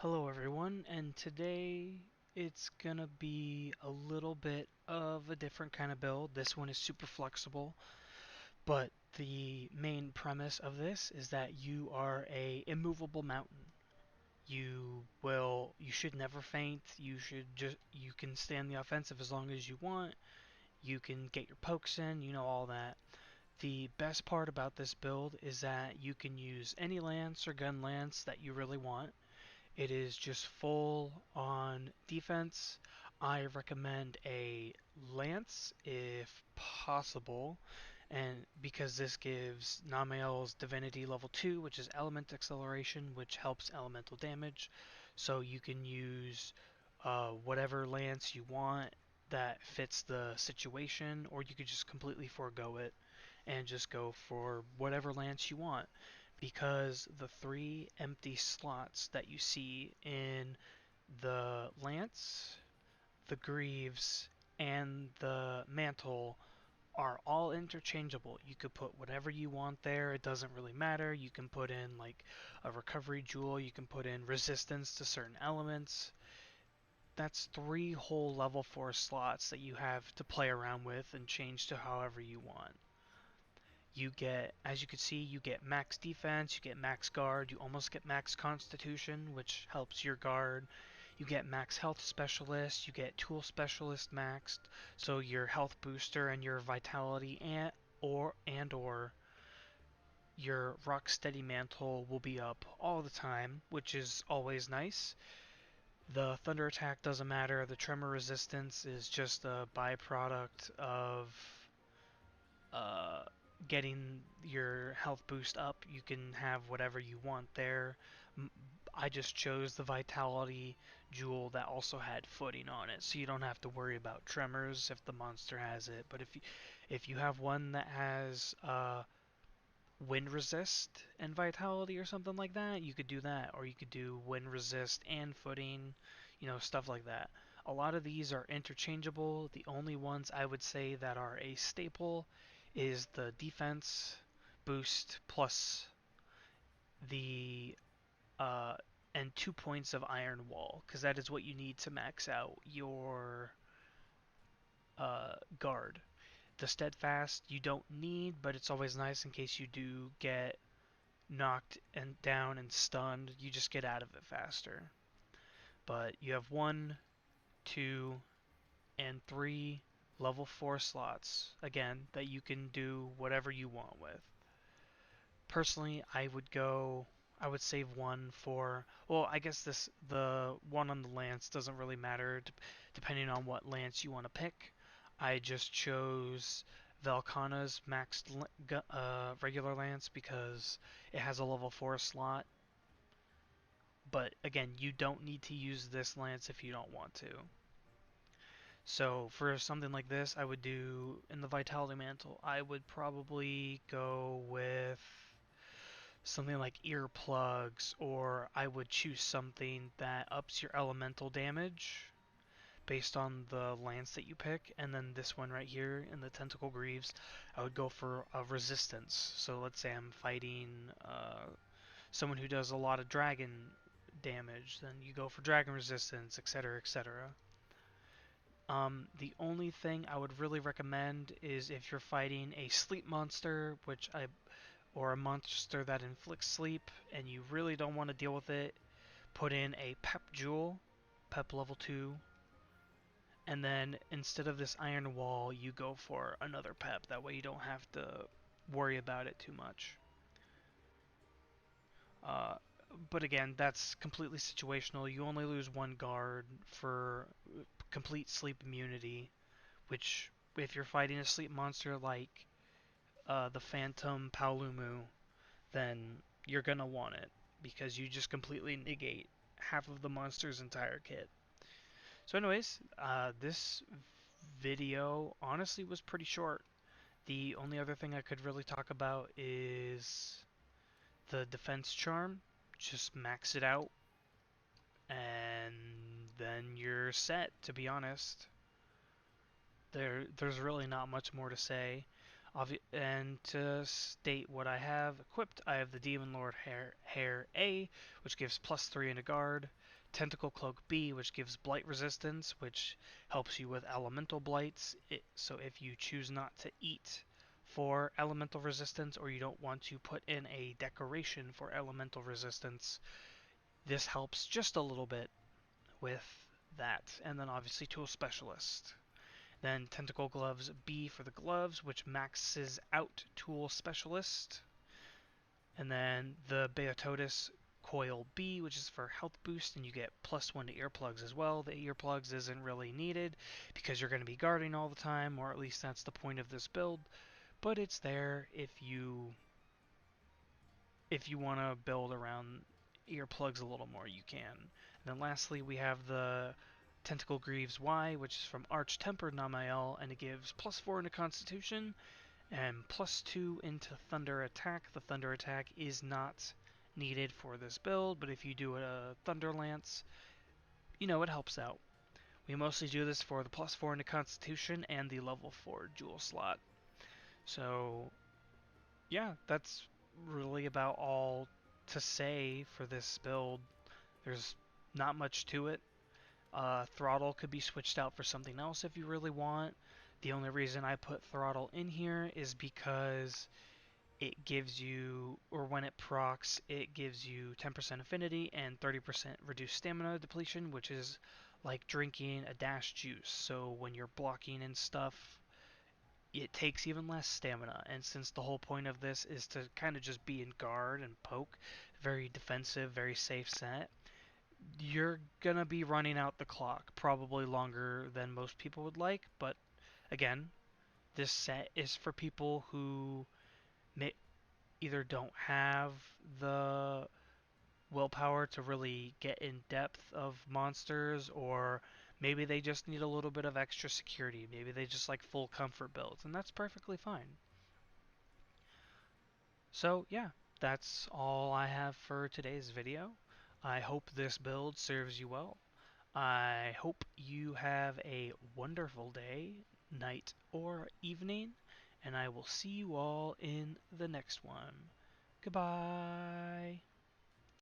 Hello everyone, and today it's gonna be a little bit of a different kind of build. This one is super flexible, but the main premise of this is that you are a immovable mountain. You should never faint. You can stay on the offensive as long as you want. You can get your pokes in, all that. The best part about this build is that you can use any lance or gun lance that you really want. It is just full on defense. I recommend a lance if possible, and because this gives Namael's Divinity level 2, which is element acceleration, which helps elemental damage. So you can use whatever lance you want that fits the situation, or you could just completely forego it and just go for whatever lance you want, because the three empty slots that you see in the lance, the greaves, and the mantle are all interchangeable. You could put whatever you want there, it doesn't really matter. You can put in like a recovery jewel, you can put in resistance to certain elements. That's three whole level 4 slots that you have to play around with and change to however you want. You get, as you can see, you get max defense, you get max guard, you almost get max constitution, which helps your guard. You get max health specialist, you get tool specialist maxed, so your health booster and your vitality and or your rock steady mantle will be up all the time, which is always nice. The thunder attack doesn't matter, the tremor resistance is just a byproduct of uh, getting your health boost up. You can have whatever you want there. I just chose the vitality jewel that also had footing on it, so you don't have to worry about tremors if the monster has it. But if you have one that has wind resist and vitality or something like that, you could do that, or you could do wind resist and footing, stuff like that. A lot of these are interchangeable. The only ones I would say that are a staple is the defense boost plus the uh, and 2 points of iron wall, because that is what you need to max out your guard. The steadfast you don't need, but it's always nice in case you do get knocked and down and stunned. You just get out of it faster. But you have 1, 2, and 3 level 4 slots, again, that you can do whatever you want with. Personally, I would save one for, well, I guess the one on the lance doesn't really matter depending on what lance you want to pick. I just chose Velkhana's maxed regular lance because it has a level 4 slot. But again, you don't need to use this lance if you don't want to. So for something like this, I would do, in the Vitality Mantle, I would probably go with something like earplugs, or I would choose something that ups your elemental damage based on the lance that you pick. And then this one right here in the Tentacle Greaves, I would go for a resistance. So let's say I'm fighting someone who does a lot of dragon damage, then you go for dragon resistance, etc., etc. The only thing I would really recommend is if you're fighting a sleep monster, or a monster that inflicts sleep, and you really don't want to deal with it, put in a Pep Jewel, Pep level 2, and then instead of this Iron Wall, you go for another Pep. That way you don't have to worry about it too much. Uh, but again, that's completely situational. You only lose one guard for complete sleep immunity, which, if you're fighting a sleep monster like the Phantom Paolumu, then you're gonna want it because you just completely negate half of the monster's entire kit. So anyways, this video honestly was pretty short. The only other thing I could really talk about is the defense charm. Just max it out and then you're set, to be honest. There's really not much more to say. And to state what I have equipped, I have the Demon Lord Hair A, which gives +3 into guard, Tentacle Cloak B, which gives blight resistance, which helps you with elemental blights. So if you choose not to eat for elemental resistance, or you don't want to put in a decoration for elemental resistance, this helps just a little bit with that. And then obviously Tool Specialist. Then Tentacle Gloves B for the gloves, which maxes out Tool Specialist. And then the Beatotus Coil B, which is for health boost, and you get +1 to earplugs as well. The earplugs isn't really needed because you're going to be guarding all the time, or at least that's the point of this build. But it's there if you want to build around earplugs a little more, you can. And then lastly, we have the Tentacle Greaves Y, which is from Arch Tempered Namael, and it gives +4 into Constitution and +2 into Thunder Attack. The Thunder Attack is not needed for this build, but if you do a Thunder Lance, it helps out. We mostly do this for the +4 into Constitution and the level 4 jewel slot. So yeah, that's really about all to say for this build. There's not much to it. Throttle could be switched out for something else if you really want. The only reason I put throttle in here is because it gives you, or when it procs, it gives you 10% affinity and 30% reduced stamina depletion, which is like drinking a dash juice. So when you're blocking and stuff, it takes even less stamina, and since the whole point of this is to kind of just be in guard and poke, very defensive, very safe set, you're gonna be running out the clock, probably longer than most people would like, but again, this set is for people who may either don't have the willpower to really get in depth of monsters, or maybe they just need a little bit of extra security. Maybe they just like full comfort builds, and that's perfectly fine. So yeah, that's all I have for today's video. I hope this build serves you well. I hope you have a wonderful day, night, or evening, and I will see you all in the next one. Goodbye.